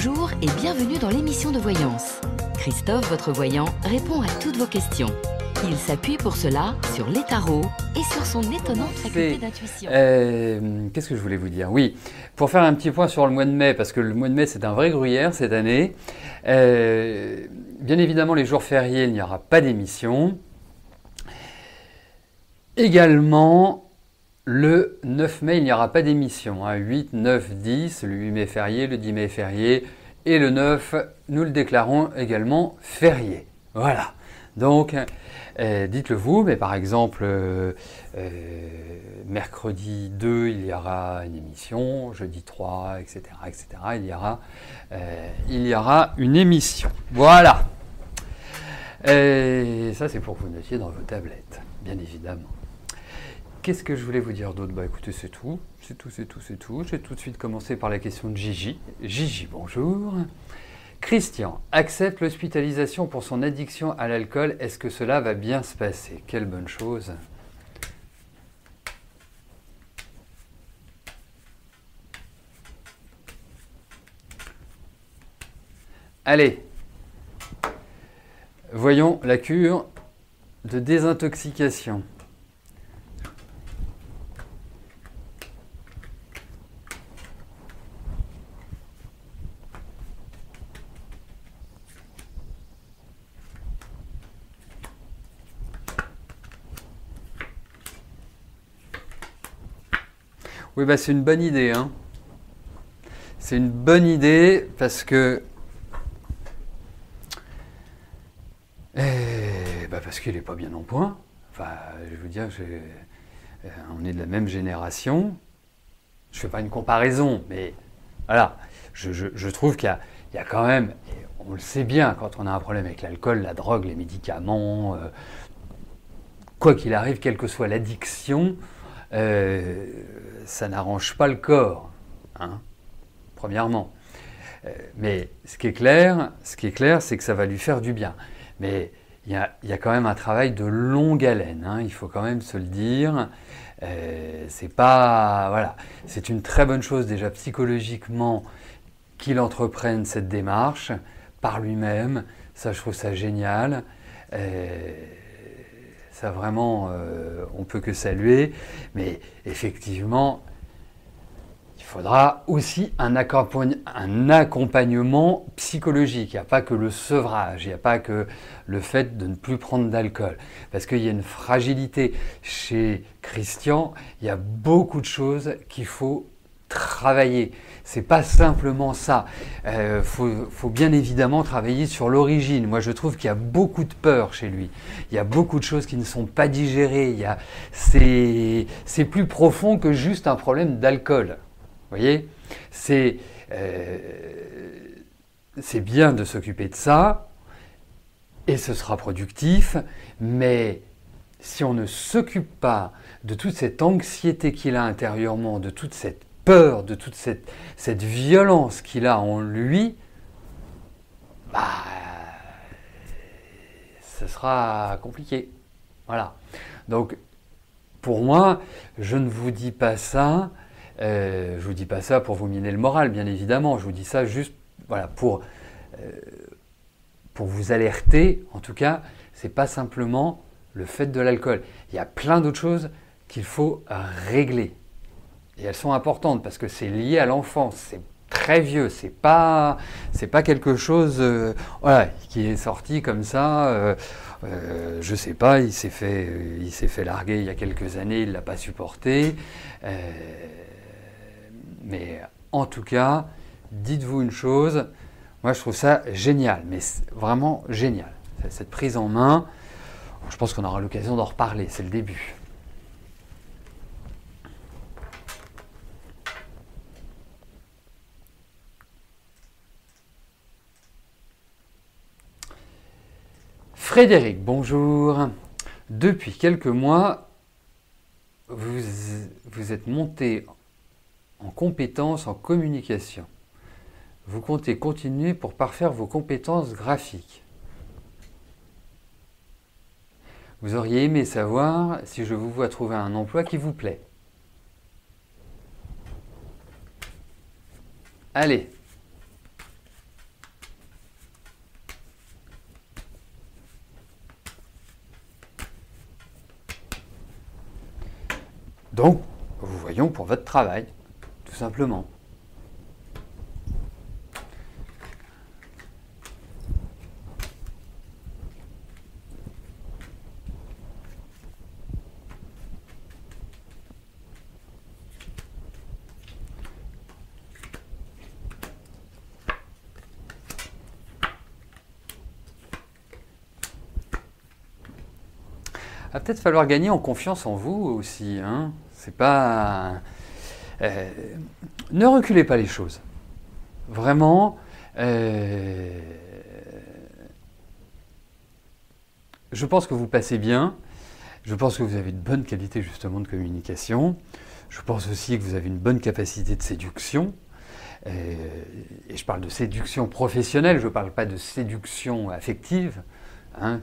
Bonjour et bienvenue dans l'émission de voyance. Christophe, votre voyant, répond à toutes vos questions. Il s'appuie pour cela sur les tarots et sur son étonnante faculté d'intuition. Qu'est-ce que je voulais vous dire? Oui, pour faire un petit point sur le mois de mai, parce que le mois de mai c'est un vrai gruyère cette année. Bien évidemment, les jours fériés, il n'y aura pas d'émission. Également, le 9 mai, il n'y aura pas d'émission. 8, 9, 10, le 8 mai férié, le 10 mai férié. Et le 9, nous le déclarons également férié. Voilà. Donc, dites-le vous, mais par exemple, mercredi 2, il y aura une émission, jeudi 3, etc., etc. Il y aura une émission. Voilà. Et ça, c'est pour que vous notiez dans vos tablettes, bien évidemment. Qu'est-ce que je voulais vous dire d'autre? Bah écoutez, c'est tout. C'est tout. Je vais tout de suite commencer par la question de Gigi. Gigi, bonjour. Christian accepte l'hospitalisation pour son addiction à l'alcool. Est-ce que cela va bien se passer? Quelle bonne chose. Allez, voyons la cure de désintoxication. Oui, bah c'est une bonne idée. Hein. C'est une bonne idée parce que... parce qu'il n'est pas bien en point. Enfin, je veux dire, on est de la même génération. Je ne fais pas une comparaison, mais voilà. Je trouve qu'il y a quand même... On le sait bien, quand on a un problème avec l'alcool, la drogue, les médicaments, quoi qu'il arrive, quelle que soit l'addiction... ça n'arrange pas le corps, hein, premièrement. Mais ce qui est clair, c'est que ça va lui faire du bien. Mais il y a quand même un travail de longue haleine, hein, il faut quand même se le dire. C'est pas, voilà, c'est une très bonne chose déjà psychologiquement qu'il entreprenne cette démarche par lui-même. Ça, je trouve ça génial. Ça vraiment, on peut que saluer, mais effectivement, il faudra aussi un accompagnement psychologique. Il n'y a pas que le sevrage, il n'y a pas que le fait de ne plus prendre d'alcool, parce qu'il y a une fragilité chez Christian. Il y a beaucoup de choses qu'il faut travailler. C'est pas simplement ça. Faut bien évidemment travailler sur l'origine. Moi, je trouve qu'il y a beaucoup de peur chez lui. Il y a beaucoup de choses qui ne sont pas digérées. C'est plus profond que juste un problème d'alcool. Vous voyez, c'est bien de s'occuper de ça et ce sera productif. Mais si on ne s'occupe pas de toute cette anxiété qu'il a intérieurement, de toute cette peur, de toute cette violence qu'il a en lui, ce sera compliqué. Voilà. Donc, pour moi, je ne vous dis pas ça, je vous dis pas ça pour vous miner le moral, bien évidemment. Je vous dis ça juste, voilà, pour vous alerter. En tout cas, c'est pas simplement le fait de l'alcool. Il y a plein d'autres choses qu'il faut régler. Et elles sont importantes parce que c'est lié à l'enfance, c'est très vieux, c'est pas quelque chose voilà, qui est sorti comme ça. Je sais pas, il s'est fait larguer il y a quelques années, il l'a pas supporté. Mais en tout cas, dites-vous une chose, moi je trouve ça génial, mais vraiment génial. Cette prise en main, je pense qu'on aura l'occasion d'en reparler, c'est le début. Frédéric, bonjour. Depuis quelques mois, vous êtes monté en compétences en communication. Vous comptez continuer pour parfaire vos compétences graphiques. Vous auriez aimé savoir si je vous vois trouver un emploi qui vous plaît. Allez. Donc, vous voyons pour votre travail, tout simplement. Il va peut-être falloir gagner en confiance en vous aussi. Hein. C'est pas. Ne reculez pas les choses. Vraiment. Je pense que vous passez bien. Je pense que vous avez une bonne qualité justement de communication. Je pense aussi que vous avez une bonne capacité de séduction. Et je parle de séduction professionnelle, je ne parle pas de séduction affective. Hein.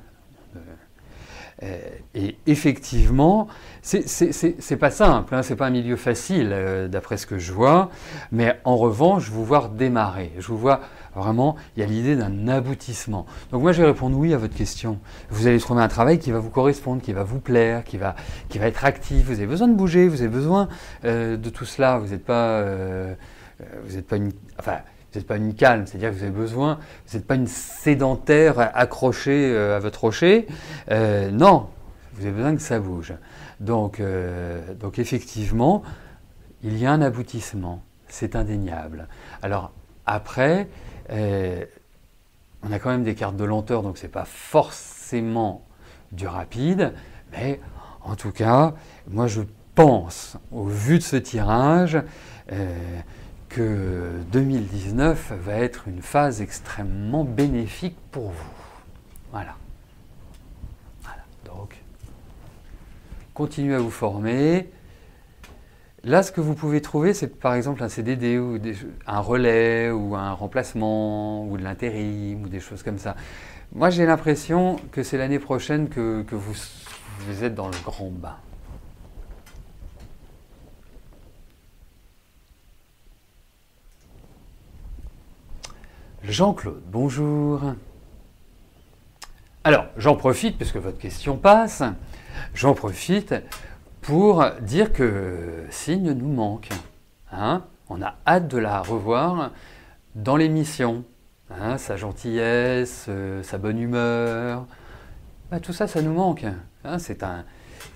Et effectivement, c'est pas simple, hein, c'est pas un milieu facile d'après ce que je vois, mais en revanche, je vous vois redémarrer. Je vous vois vraiment, il y a l'idée d'un aboutissement. Donc moi, je vais répondre oui à votre question. Vous allez trouver un travail qui va vous correspondre, qui va vous plaire, qui va être actif. Vous avez besoin de bouger, vous avez besoin de tout cela. Vous n'êtes pas une... Enfin, vous n'êtes pas une calme, c'est-à-dire que vous avez besoin, vous n'êtes pas une sédentaire accrochée à votre rocher. Non, vous avez besoin que ça bouge. Donc effectivement, il y a un aboutissement, c'est indéniable. Alors après, on a quand même des cartes de lenteur, donc ce n'est pas forcément du rapide, mais en tout cas, moi je pense, au vu de ce tirage, que 2019 va être une phase extrêmement bénéfique pour vous. Voilà. Donc, continuez à vous former. Là, ce que vous pouvez trouver, c'est par exemple un CDD ou un relais ou un remplacement ou de l'intérim ou des choses comme ça. Moi, j'ai l'impression que c'est l'année prochaine que vous êtes dans le grand bain. Jean-Claude, bonjour. Alors, j'en profite, puisque votre question passe, j'en profite pour dire que Signe nous manque. Hein, on a hâte de la revoir dans l'émission. Hein, sa gentillesse, sa bonne humeur, tout ça, ça nous manque. Hein,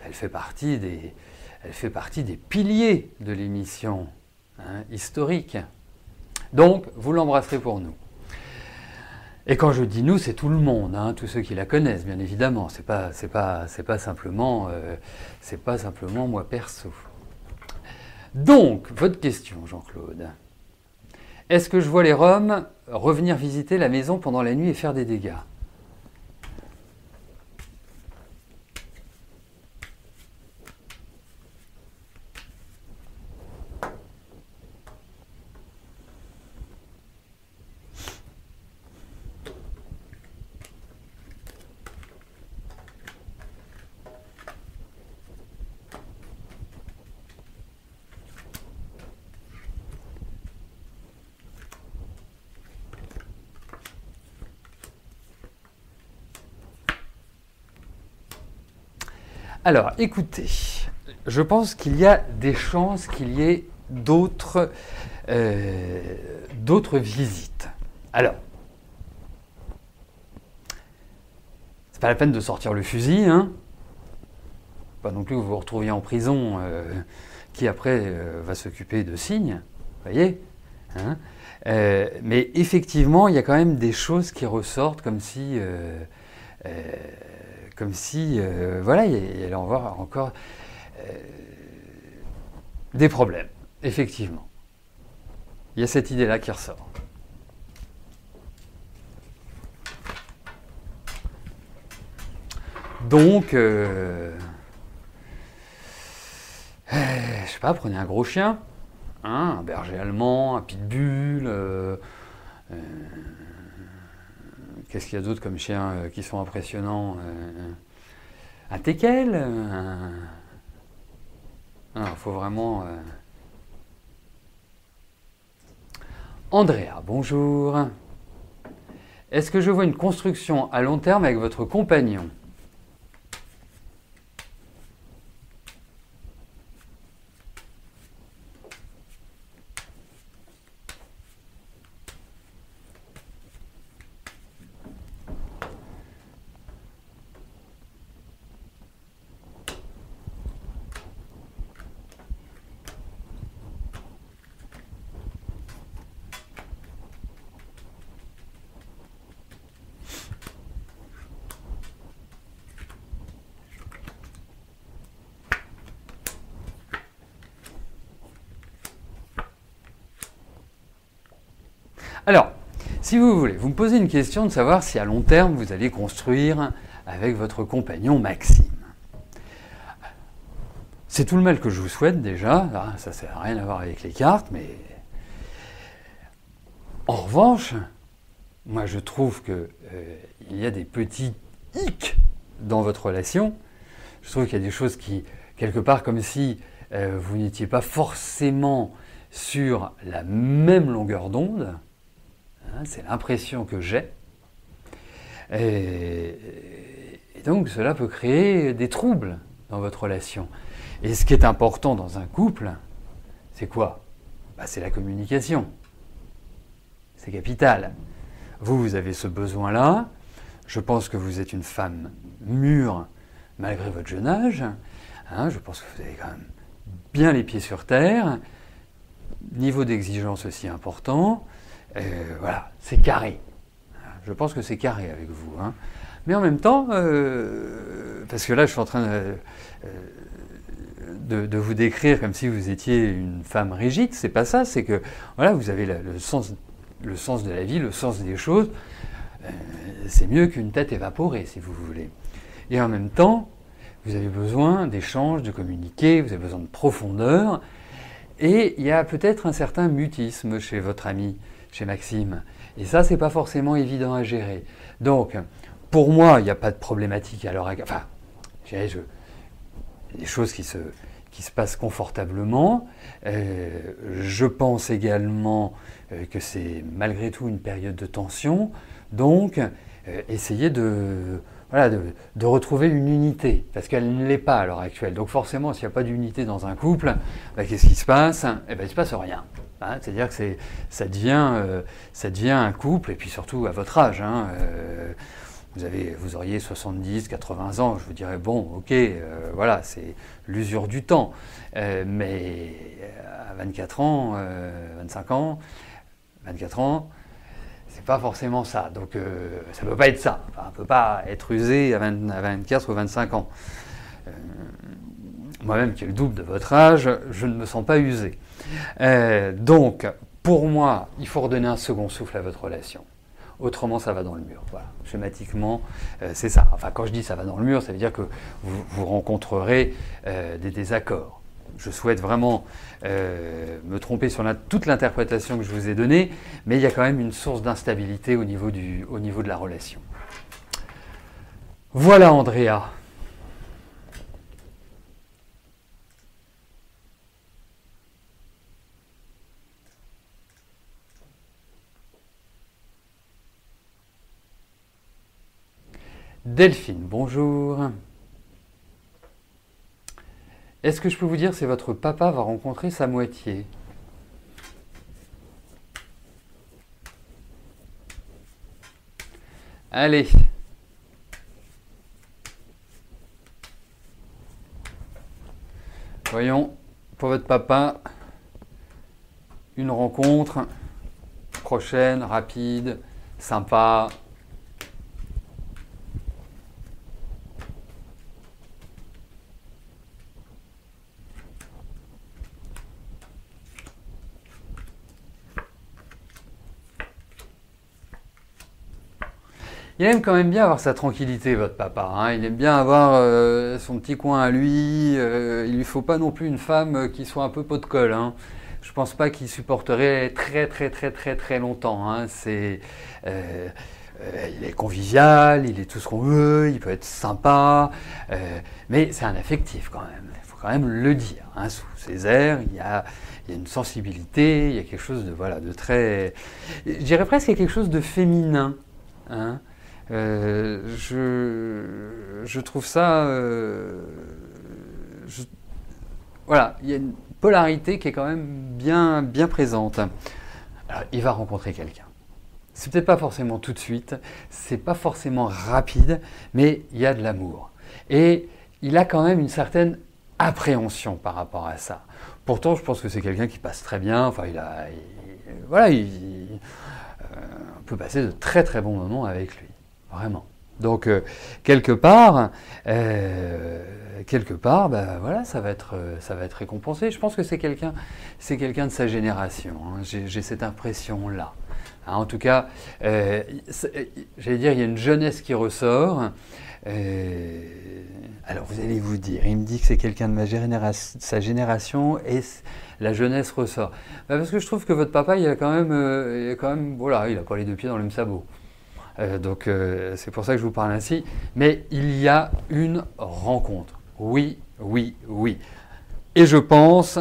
elle fait partie des piliers de l'émission, hein, historique. Donc, vous l'embrasserez pour nous. Et quand je dis nous, c'est tout le monde, hein, tous ceux qui la connaissent, bien évidemment. C'est pas simplement moi perso. Donc, votre question, Jean-Claude. Est-ce que je vois les Roms revenir visiter la maison pendant la nuit et faire des dégâts ? Alors, écoutez, je pense qu'il y a des chances qu'il y ait d'autres visites. Alors, c'est pas la peine de sortir le fusil, hein. Pas non plus que vous vous retrouviez en prison, qui après va s'occuper de Signe, vous voyez, hein. Mais effectivement, il y a quand même des choses qui ressortent comme si voilà, il allait y avoir encore des problèmes, effectivement. Il y a cette idée-là qui ressort. Donc, je sais pas, prenez un gros chien, hein, un berger allemand, un pitbull, qu'est-ce qu'il y a d'autre comme chiens qui sont impressionnants, un teckel, il faut vraiment... Andrea, bonjour. Est-ce que je vois une construction à long terme avec votre compagnon ? Alors, si vous voulez, vous me posez une question de savoir si à long terme vous allez construire avec votre compagnon Maxime. C'est tout le mal que je vous souhaite déjà, ça ne sert à rien à voir avec les cartes, mais en revanche, moi je trouve qu'il y a des petits hics dans votre relation. Je trouve qu'il y a des choses qui, quelque part, comme si vous n'étiez pas forcément sur la même longueur d'onde. Hein, c'est l'impression que j'ai. Et donc cela peut créer des troubles dans votre relation. Et ce qui est important dans un couple, c'est quoi? C'est la communication. C'est capital. Vous avez ce besoin-là. Je pense que vous êtes une femme mûre malgré votre jeune âge. Hein, je pense que vous avez quand même bien les pieds sur terre. Niveau d'exigence aussi important. Voilà, c'est carré. Je pense que c'est carré avec vous. Hein. Mais en même temps, parce que là, je suis en train de vous décrire comme si vous étiez une femme rigide, c'est pas ça, c'est que voilà, vous avez le sens de la vie, le sens des choses. C'est mieux qu'une tête évaporée, si vous voulez. Et en même temps, vous avez besoin d'échanges, de communiquer, vous avez besoin de profondeur. Et il y a peut-être un certain mutisme chez votre ami, chez Maxime. Et ça, c'est pas forcément évident à gérer. Donc, pour moi, il n'y a pas de problématique à l'heure actuelle. Enfin, il y a des choses qui se passent confortablement. Je pense également que c'est malgré tout une période de tension. Donc, essayez de retrouver une unité, parce qu'elle ne l'est pas à l'heure actuelle. Donc forcément, s'il n'y a pas d'unité dans un couple, qu'est-ce qui se passe? Il ne se passe rien. Hein, c'est-à-dire que ça devient un couple, et puis surtout à votre âge. Hein, vous auriez 70, 80 ans, je vous dirais, bon, ok, voilà, c'est l'usure du temps. Mais à 24 ans, 25 ans, 24 ans, c'est pas forcément ça. Donc ça peut pas être ça. Enfin, on peut pas être usé à 24 ou 25 ans. Moi-même qui ai le double de votre âge, je ne me sens pas usé. Donc, pour moi, il faut redonner un second souffle à votre relation. Autrement, ça va dans le mur. Voilà. Schématiquement, c'est ça. Enfin, quand je dis ça va dans le mur, ça veut dire que vous rencontrerez des désaccords. Je souhaite vraiment me tromper sur toute l'interprétation que je vous ai donnée, mais il y a quand même une source d'instabilité au niveau de la relation. Voilà, Andrea. Delphine, bonjour. Est-ce que je peux vous dire si votre papa va rencontrer sa moitié? Allez. Voyons, pour votre papa, une rencontre prochaine, rapide, sympa. Il aime quand même bien avoir sa tranquillité, votre papa. Hein. Il aime bien avoir son petit coin à lui. Il lui faut pas non plus une femme qui soit un peu pot de colle. Hein. Je pense pas qu'il supporterait très longtemps. Hein. Il est convivial, il est tout ce qu'on veut, il peut être sympa, mais c'est un affectif quand même. Il faut quand même le dire. Hein. Sous ses airs, il y a une sensibilité, il y a quelque chose de très, je dirais presque quelque chose de féminin. Hein. Je trouve ça... voilà, il y a une polarité qui est quand même bien présente. Alors, il va rencontrer quelqu'un. C'est peut-être pas forcément tout de suite, c'est pas forcément rapide, mais il y a de l'amour. Et il a quand même une certaine appréhension par rapport à ça. Pourtant, je pense que c'est quelqu'un qui passe très bien. Enfin, on peut passer de très bons moments avec lui. Vraiment. Donc, quelque part, voilà, ça va être récompensé. Je pense que c'est quelqu'un de sa génération. Hein. J'ai cette impression-là. Hein, en tout cas, j'allais dire, il y a une jeunesse qui ressort. Alors vous allez vous dire, il me dit que c'est quelqu'un de sa génération et la jeunesse ressort. Parce que je trouve que votre papa, il a quand même, voilà, il a pas les deux pieds dans le même sabot. Donc c'est pour ça que je vous parle ainsi. Mais il y a une rencontre. Oui, oui, oui. Et je pense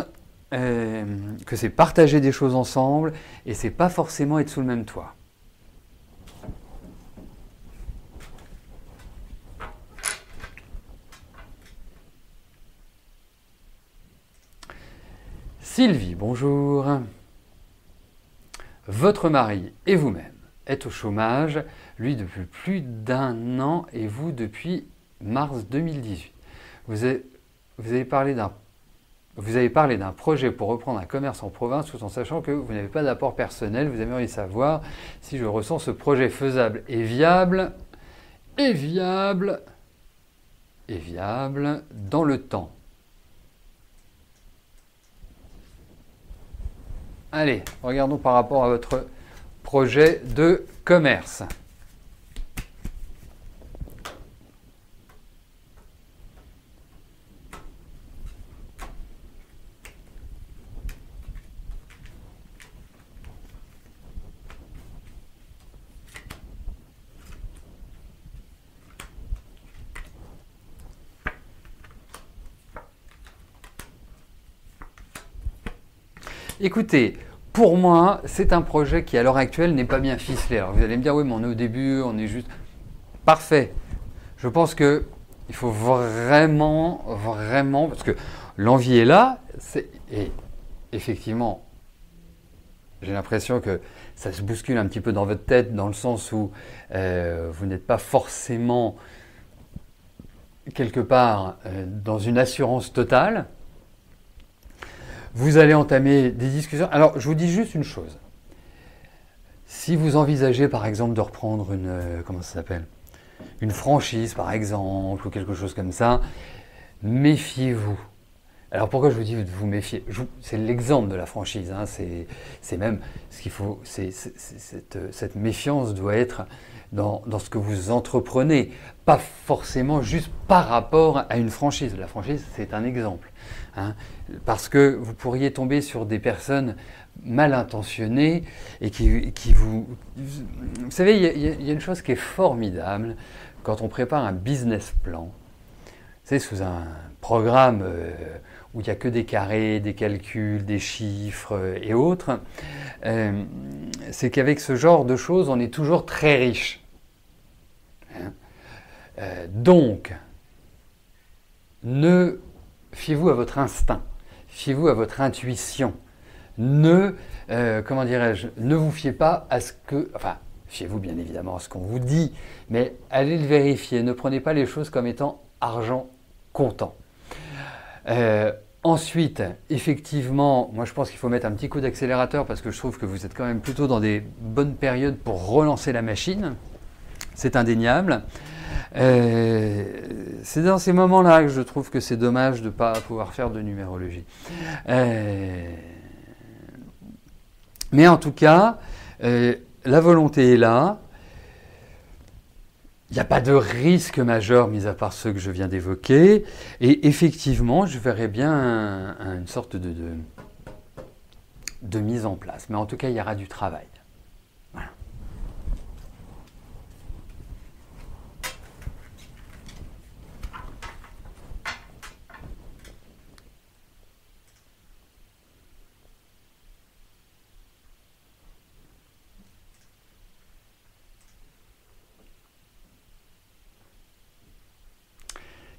que c'est partager des choses ensemble et c'est pas forcément être sous le même toit. Sylvie, bonjour. Votre mari et vous-même êtes au chômage, lui depuis plus d'1 an et vous depuis mars 2018. Vous avez parlé d'un projet pour reprendre un commerce en province tout en sachant que vous n'avez pas d'apport personnel. Vous aimeriez savoir si je ressens ce projet faisable et viable dans le temps. Allez, regardons par rapport à votre projet de commerce. Écoutez, pour moi, c'est un projet qui, à l'heure actuelle, n'est pas bien ficelé. Alors vous allez me dire, oui, mais on est au début, on est juste... Parfait. Je pense qu'il faut vraiment, parce que l'envie est là, et effectivement, j'ai l'impression que ça se bouscule un petit peu dans votre tête, dans le sens où vous n'êtes pas forcément, quelque part, dans une assurance totale. Vous allez entamer des discussions. Alors, je vous dis juste une chose. Si vous envisagez, par exemple, de reprendre une franchise, par exemple, ou quelque chose comme ça, méfiez-vous. Alors, pourquoi je vous dis de vous méfier? C'est l'exemple de la franchise. Hein, c'est même ce qu'il faut. Cette méfiance doit être dans ce que vous entreprenez, pas forcément juste par rapport à une franchise. La franchise, c'est un exemple. Hein, parce que vous pourriez tomber sur des personnes mal intentionnées et qui vous... Vous savez, il y a une chose qui est formidable quand on prépare un business plan. C'est sous un programme où il n'y a que des carrés, des calculs, des chiffres et autres. C'est qu'avec ce genre de choses, on est toujours très riche. Hein, donc, fiez-vous à votre instinct, fiez-vous à votre intuition. Ne vous fiez pas à ce que... Enfin, fiez-vous bien évidemment à ce qu'on vous dit, mais allez le vérifier. Ne prenez pas les choses comme étant argent comptant. Ensuite, effectivement, moi je pense qu'il faut mettre un petit coup d'accélérateur parce que je trouve que vous êtes quand même plutôt dans des bonnes périodes pour relancer la machine. C'est indéniable. C'est dans ces moments-là que je trouve que c'est dommage de ne pas pouvoir faire de numérologie. Mais en tout cas, la volonté est là. Il n'y a pas de risque majeur, mis à part ceux que je viens d'évoquer. Et effectivement, je verrais bien une sorte de mise en place. Mais en tout cas, il y aura du travail. Voilà.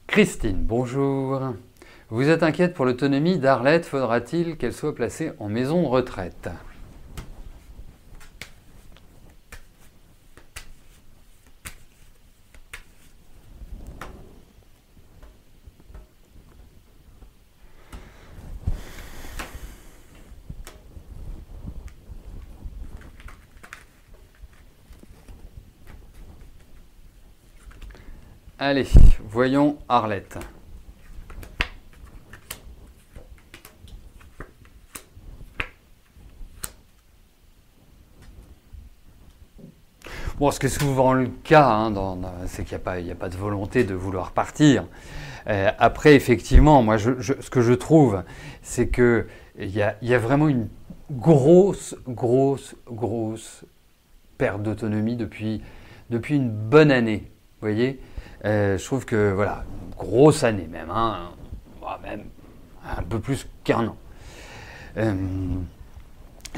Christine, bonjour. Vous êtes inquiète pour l'autonomie d'Arlette, faudra-t-il qu'elle soit placée en maison de retraite? Allez, voyons Arlette. Bon, ce qui est souvent le cas, hein, c'est qu'il n'y a pas de volonté de vouloir partir. Après, effectivement, moi, ce que je trouve, c'est qu'il y a vraiment une grosse perte d'autonomie depuis une bonne année. Vous voyez, je trouve que, voilà, grosse année même, hein, même un peu plus qu'un an.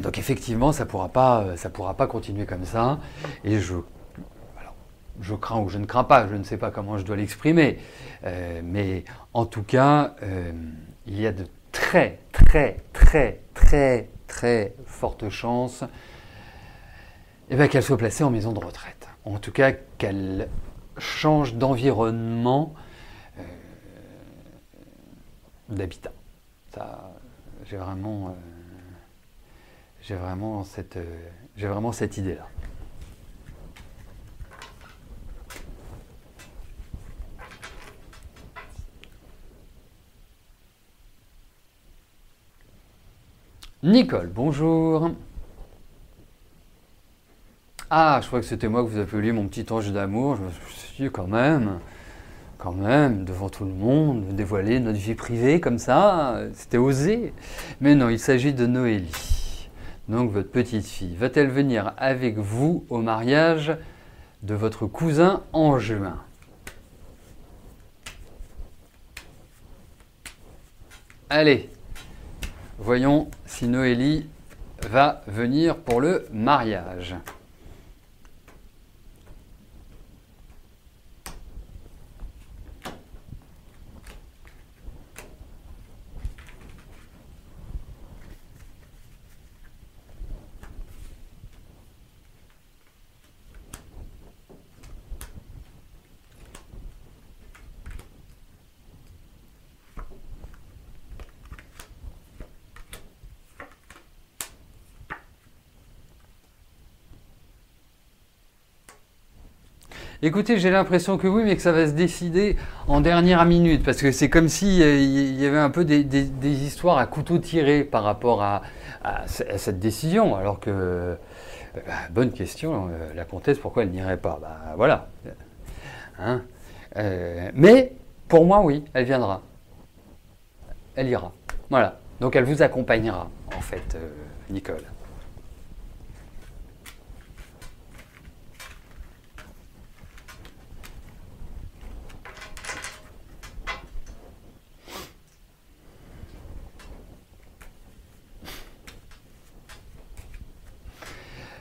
Donc effectivement, ça pourra pas continuer comme ça. Et je crains ou je ne crains pas, je ne sais pas comment je dois l'exprimer. Mais en tout cas, il y a de très fortes chances qu'elle soit placée en maison de retraite. En tout cas, qu'elle change d'environnement d'habitat. Ça, j'ai vraiment cette idée-là. Nicole, bonjour. Ah, je crois que c'était moi que vous appeliez mon petit ange d'amour. Je me suis dit quand même, devant tout le monde, dévoiler notre vie privée comme ça, c'était osé. Mais non, il s'agit de Noélie. Donc votre petite fille, va-t-elle venir avec vous au mariage de votre cousin en juin? Allez, voyons si Noélie va venir pour le mariage. Écoutez, j'ai l'impression que oui, mais que ça va se décider en dernière minute, parce que c'est comme s'il y avait un peu des histoires à couteau tiré par rapport à cette décision, alors que, bonne question, la comtesse, pourquoi elle n'irait pas? Voilà. Hein, mais, pour moi, oui, elle viendra. Elle ira. Voilà. Donc elle vous accompagnera, en fait, Nicole.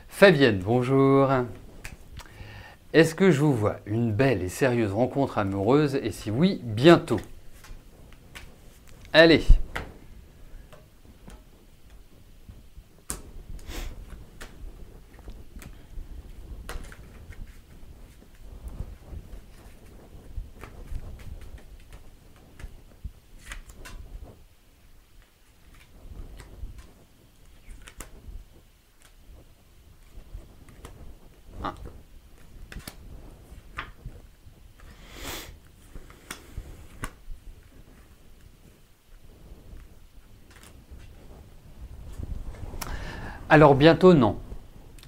Fabienne, bonjour. Est-ce que je vous vois une belle et sérieuse rencontre amoureuse? Et si oui, bientôt? Allez. Alors bientôt, non.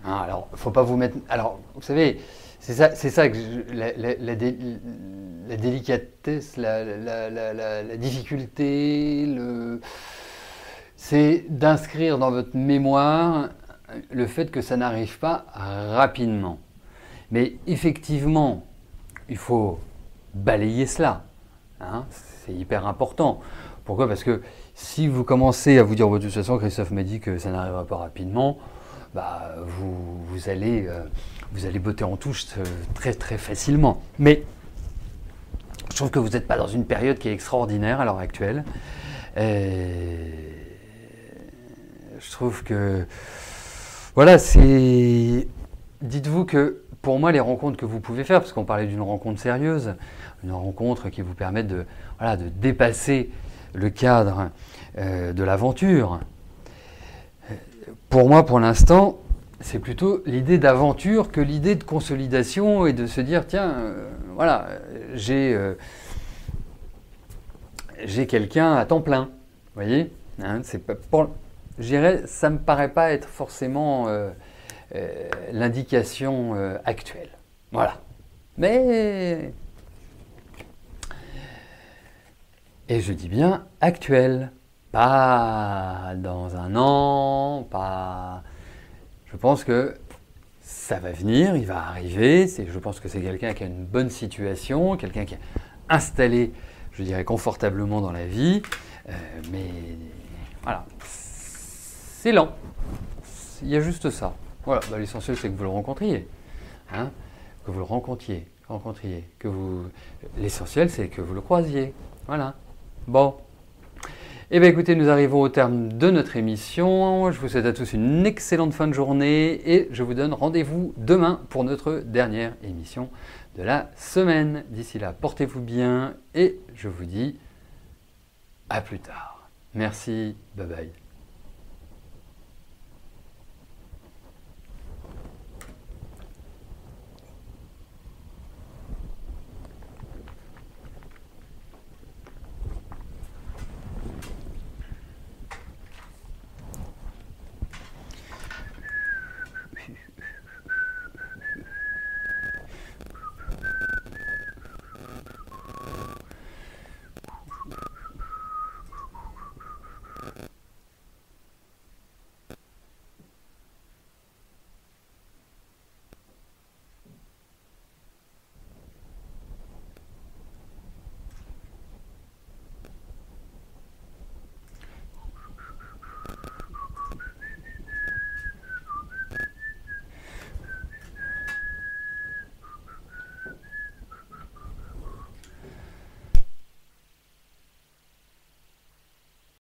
Alors, faut pas vous mettre. Alors, vous savez, c'est ça que la délicatesse, la difficulté, c'est d'inscrire dans votre mémoire le fait que ça n'arrive pas rapidement. Mais effectivement, il faut balayer cela. Hein, c'est hyper important. Pourquoi? Parce que si vous commencez à vous dire, de toute façon, Christophe m'a dit que ça n'arrivera pas rapidement, vous allez botter en touche très facilement. Mais je trouve que vous n'êtes pas dans une période qui est extraordinaire à l'heure actuelle. Je trouve que, voilà, dites-vous que pour moi, les rencontres que vous pouvez faire, parce qu'on parlait d'une rencontre sérieuse, une rencontre qui vous permet de dépasser le cadre de l'aventure. Pour moi, pour l'instant, c'est plutôt l'idée d'aventure que l'idée de consolidation et de se dire, tiens, voilà, j'ai quelqu'un à temps plein. Vous voyez, hein, c'est pas je dirais, ça me paraît pas être forcément l'indication actuelle. Voilà. Mais... Et je dis bien actuelle, pas dans un an, pas... Je pense que ça va venir, il va arriver. Je pense que c'est quelqu'un qui a une bonne situation, quelqu'un qui est installé, je dirais, confortablement dans la vie. Mais voilà, c'est lent. Il y a juste ça. Voilà, bah, l'essentiel c'est que vous le rencontriez. Hein, que vous le rencontriez. L'essentiel c'est que vous le croisiez. Voilà. Bon. Eh bien écoutez, nous arrivons au terme de notre émission. Je vous souhaite à tous une excellente fin de journée et je vous donne rendez-vous demain pour notre dernière émission de la semaine. D'ici là, portez-vous bien et je vous dis à plus tard. Merci, bye bye.